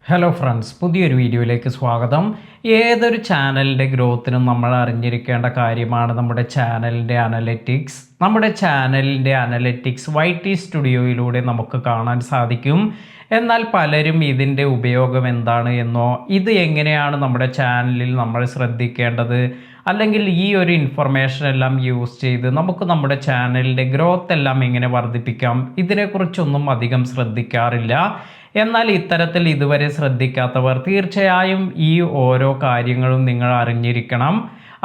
Hello friends, പുതിയൊരു വീഡിയോയിലേക്ക് സ്വാഗതം. ഏതൊരു ചാനലിൻ്റെ ഗ്രോത്തിനും നമ്മൾ അറിഞ്ഞിരിക്കേണ്ട കാര്യമാണ് നമ്മുടെ ചാനലിൻ്റെ അനലറ്റിക്സ്. നമ്മുടെ ചാനലിൻ്റെ അനലറ്റിക്സ് YT സ്റ്റുഡിയോയിലൂടെ നമുക്ക് കാണാൻ സാധിക്കും. എന്നാൽ പലരും ഇതിൻ്റെ ഉപയോഗം എന്താണ് എന്നോ ഇത് എങ്ങനെയാണ് നമ്മുടെ ചാനലിൽ നമ്മൾ ശ്രദ്ധിക്കേണ്ടത്, അല്ലെങ്കിൽ ഈ ഒരു ഇൻഫർമേഷൻ എല്ലാം യൂസ് ചെയ്ത് നമുക്ക് നമ്മുടെ ചാനലിൻ്റെ ഗ്രോത്ത് എല്ലാം എങ്ങനെ വർദ്ധിപ്പിക്കാം, ഇതിനെക്കുറിച്ചൊന്നും അധികം ശ്രദ്ധിക്കാറില്ല. എന്നാൽ ഇത്തരത്തിൽ ഇതുവരെ ശ്രദ്ധിക്കാത്തവർ തീർച്ചയായും ഈ ഓരോ കാര്യങ്ങളും നിങ്ങൾ അറിഞ്ഞിരിക്കണം.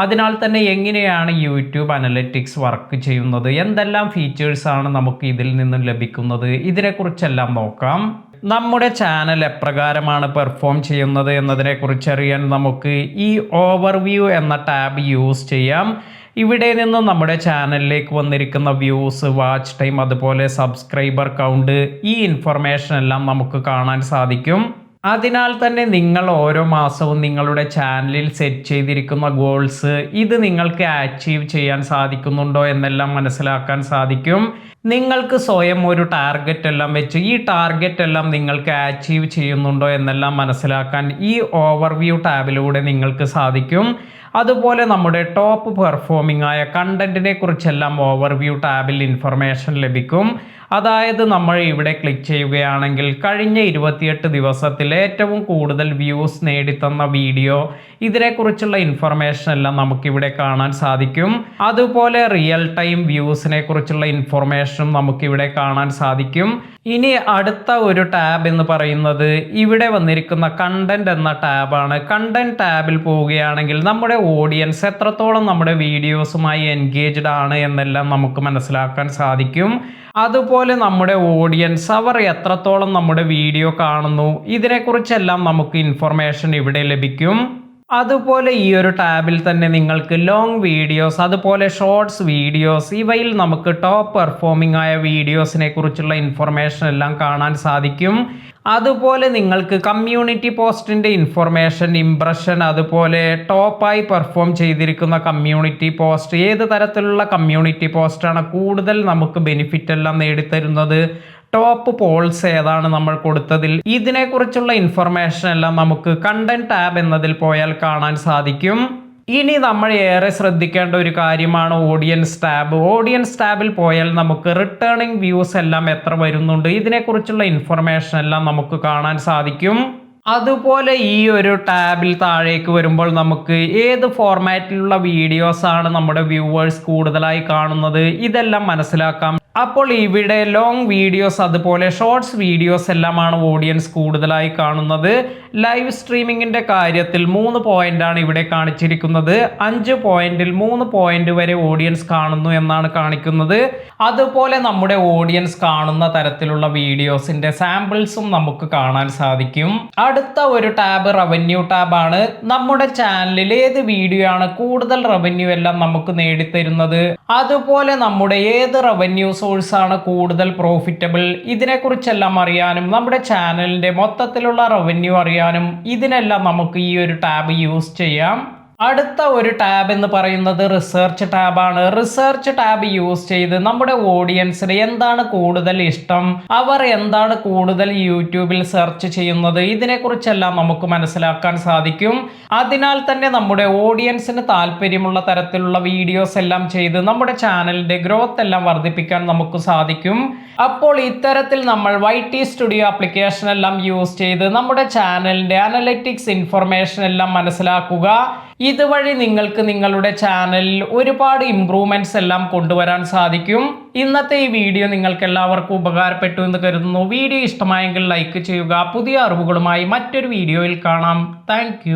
അതിനാൽ തന്നെ എങ്ങനെയാണ് യൂട്യൂബ് അനലറ്റിക്സ് വർക്ക് ചെയ്യുന്നത്, എന്തെല്ലാം ഫീച്ചേഴ്സാണ് നമുക്ക് ഇതിൽ നിന്നും ലഭിക്കുന്നത്, ഇതിനെക്കുറിച്ചെല്ലാം നോക്കാം. നമ്മുടെ ചാനൽ എപ്രകാരമാണ് പെർഫോം ചെയ്യുന്നത് എന്നതിനെക്കുറിച്ചറിയാൻ നമുക്ക് ഈ ഓവർവ്യൂ എന്ന ടാബ് യൂസ് ചെയ്യാം. ഇവിടെ നിന്നും നമ്മുടെ ചാനലിലേക്ക് വന്നിരിക്കുന്ന വ്യൂസ്, വാച്ച് ടൈം, അതുപോലെ സബ്സ്ക്രൈബർ കൗണ്ട്, ഈ ഇൻഫർമേഷൻ എല്ലാം നമുക്ക് കാണാൻ സാധിക്കും. അതിനാൽ തന്നെ നിങ്ങൾ ഓരോ മാസവും നിങ്ങളുടെ ചാനലിൽ സെറ്റ് ചെയ്തിരിക്കുന്ന ഗോൾസ് ഇത് നിങ്ങൾക്ക് അച്ചീവ് ചെയ്യാൻ സാധിക്കുന്നുണ്ടോ എന്നെല്ലാം മനസ്സിലാക്കാൻ സാധിക്കും. നിങ്ങൾക്ക് സ്വയം ഒരു ടാർഗറ്റ് എല്ലാം വെച്ച് ഈ ടാർഗറ്റ് എല്ലാം നിങ്ങൾക്ക് അച്ചീവ് ചെയ്യുന്നുണ്ടോ എന്നെല്ലാം മനസ്സിലാക്കാൻ ഈ ഓവർവ്യൂ ടാബിലൂടെ നിങ്ങൾക്ക് സാധിക്കും. അതുപോലെ നമ്മുടെ ടോപ്പ് പെർഫോമിംഗ് ആയ കണ്ടന്റിനെ കുറിച്ചെല്ലാം ഓവർവ്യൂ ടാബിൽ ഇൻഫർമേഷൻ ലഭിക്കും. അതായത് നമ്മൾ ഇവിടെ ക്ലിക്ക് ചെയ്യുകയാണെങ്കിൽ കഴിഞ്ഞ 28 ദിവസത്തിൽ ഏറ്റവും കൂടുതൽ വ്യൂസ് നേടിത്തന്ന വീഡിയോ, ഇതിനെക്കുറിച്ചുള്ള ഇൻഫർമേഷൻ എല്ലാം നമുക്കിവിടെ കാണാൻ സാധിക്കും. അതുപോലെ റിയൽ ടൈം വ്യൂസിനെ കുറിച്ചുള്ള ഇൻഫർമേഷനും നമുക്കിവിടെ കാണാൻ സാധിക്കും. ഇനി അടുത്ത ഒരു ടാബ് എന്ന് പറയുന്നത് ഇവിടെ വന്നിരിക്കുന്ന കണ്ടന്റ് എന്ന ടാബാണ്. കണ്ടന്റ് ടാബിൽ പോവുകയാണെങ്കിൽ നമ്മുടെ ഓഡിയൻസ് എത്രത്തോളം നമ്മുടെ വീഡിയോസുമായി എൻഗേജ്ഡ് ആണ് എന്നെല്ലാം നമുക്ക് മനസ്സിലാക്കാൻ സാധിക്കും. അതുപോലെ നമ്മുടെ ഓഡിയൻസ് അവർ എത്രത്തോളം നമ്മുടെ വീഡിയോ കാണുന്നു, ഇതിനെക്കുറിച്ചെല്ലാം നമുക്ക് ഇൻഫർമേഷൻ ഇവിടെ ലഭിക്കും. അതുപോലെ ഈ ഒരു ടാബിൽ തന്നെ നിങ്ങൾക്ക് ലോങ് വീഡിയോസ്, അതുപോലെ ഷോർട്സ് വീഡിയോസ്, ഇവയിൽ നമുക്ക് ടോപ്പ് പെർഫോമിംഗ് ആയ വീഡിയോസിനെ കുറിച്ചുള്ള ഇൻഫർമേഷൻ എല്ലാം കാണാൻ സാധിക്കും. അതുപോലെ നിങ്ങൾക്ക് കമ്മ്യൂണിറ്റി പോസ്റ്റിൻ്റെ ഇൻഫർമേഷൻ, ഇംപ്രഷൻ, അതുപോലെ ടോപ്പായി പെർഫോം ചെയ്തിരിക്കുന്ന കമ്മ്യൂണിറ്റി പോസ്റ്റ്, ഏത് തരത്തിലുള്ള കമ്മ്യൂണിറ്റി പോസ്റ്റാണ് കൂടുതൽ നമുക്ക് ബെനിഫിറ്റ് എല്ലാം നേടിത്തരുന്നത്, ടോപ്പ് പോൾസ് ഏതാണ് നമ്മൾ കൊടുത്തതിൽ, ഇതിനെക്കുറിച്ചുള്ള ഇൻഫർമേഷൻ എല്ലാം നമുക്ക് കണ്ടന്റ് ടാബ് എന്നതിൽ പോയാൽ കാണാൻ സാധിക്കും. ഇനി നമ്മൾ ഏറെ ശ്രദ്ധിക്കേണ്ട ഒരു കാര്യമാണ് ഓഡിയൻസ് ടാബ്. ഓഡിയൻസ് ടാബിൽ പോയാൽ നമുക്ക് റിട്ടേണിംഗ് വ്യൂസ് എല്ലാം എത്ര വരുന്നുണ്ട്, ഇതിനെക്കുറിച്ചുള്ള ഇൻഫർമേഷൻ എല്ലാം നമുക്ക് കാണാൻ സാധിക്കും. അതുപോലെ ഈ ഒരു ടാബിൽ താഴേക്ക് വരുമ്പോൾ നമുക്ക് ഏത് ഫോർമാറ്റിലുള്ള വീഡിയോസ് ആണ് നമ്മുടെ വ്യൂവേഴ്സ് കൂടുതലായി കാണുന്നത്, ഇതെല്ലാം മനസ്സിലാക്കാം. അപ്പോൾ ഇവിടെ ലോങ് വീഡിയോസ്, അതുപോലെ ഷോർട്സ് വീഡിയോസ് എല്ലാമാണ് ഓഡിയൻസ് കൂടുതലായി കാണുന്നത്. ലൈവ് സ്ട്രീമിങ്ങിൻ്റെ കാര്യത്തിൽ 3 പോയിന്റാണ് ഇവിടെ കാണിച്ചിരിക്കുന്നത്. 5 പോയിന്റിൽ 3 പോയിന്റ് വരെ ഓഡിയൻസ് കാണുന്നു എന്നാണ് കാണിക്കുന്നത്. അതുപോലെ നമ്മുടെ ഓഡിയൻസ് കാണുന്ന തരത്തിലുള്ള വീഡിയോസിന്റെ സാമ്പിൾസും നമുക്ക് കാണാൻ സാധിക്കും. അടുത്ത ഒരു ടാബ് റവന്യൂ ടാബാണ്. നമ്മുടെ ചാനലിൽ ഏത് വീഡിയോ ആണ് കൂടുതൽ റവന്യൂ എല്ലാം നമുക്ക് നേടിത്തരുന്നത്, അതുപോലെ നമ്മുടെ ഏത് റവന്യൂ സോഴ്സ് ആണ് കൂടുതൽ പ്രോഫിറ്റബിൾ, ഇതിനെക്കുറിച്ചെല്ലാം അറിയാനും നമ്മുടെ ചാനലിന്റെ മൊത്തത്തിലുള്ള റവന്യൂ അറിയാനും ഇതിനെല്ലാം നമുക്ക് ഈ ഒരു ടാബ് യൂസ് ചെയ്യാം. അടുത്ത ഒരു ടാബ് എന്ന് പറയുന്നത് റിസർച്ച് ടാബാണ്. റിസർച്ച് ടാബ് യൂസ് ചെയ്ത് നമ്മുടെ ഓഡിയൻസിന് എന്താണ് കൂടുതൽ ഇഷ്ടം, അവർ എന്താണ് കൂടുതൽ യൂട്യൂബിൽ സെർച്ച് ചെയ്യുന്നത്, ഇതിനെക്കുറിച്ചെല്ലാം നമുക്ക് മനസ്സിലാക്കാൻ സാധിക്കും. അതിനാൽ തന്നെ നമ്മുടെ ഓഡിയൻസിന് താല്പര്യമുള്ള തരത്തിലുള്ള വീഡിയോസ് എല്ലാം ചെയ്ത് നമ്മുടെ ചാനലിന്റെ ഗ്രോത്ത് എല്ലാം വർദ്ധിപ്പിക്കാൻ നമുക്ക് സാധിക്കും. അപ്പോൾ ഇത്തരത്തിൽ നമ്മൾ YT സ്റ്റുഡിയോ ആപ്ലിക്കേഷൻ എല്ലാം യൂസ് ചെയ്ത് നമ്മുടെ ചാനലിന്റെ അനലറ്റിക്സ് ഇൻഫർമേഷൻ എല്ലാം മനസ്സിലാക്കുക. ഇതുവഴി നിങ്ങൾക്ക് നിങ്ങളുടെ ചാനലിൽ ഒരുപാട് ഇംപ്രൂവ്മെന്റ്സ് എല്ലാം കൊണ്ടുവരാൻ സാധിക്കും. ഇന്നത്തെ ഈ വീഡിയോ നിങ്ങൾക്ക് എല്ലാവർക്കും ഉപകാരപ്പെട്ടു എന്ന് കരുതുന്നു. വീഡിയോ ഇഷ്ടമായെങ്കിൽ ലൈക്ക് ചെയ്യുക. പുതിയ അറിവുകളുമായി മറ്റൊരു വീഡിയോയിൽ കാണാം. താങ്ക്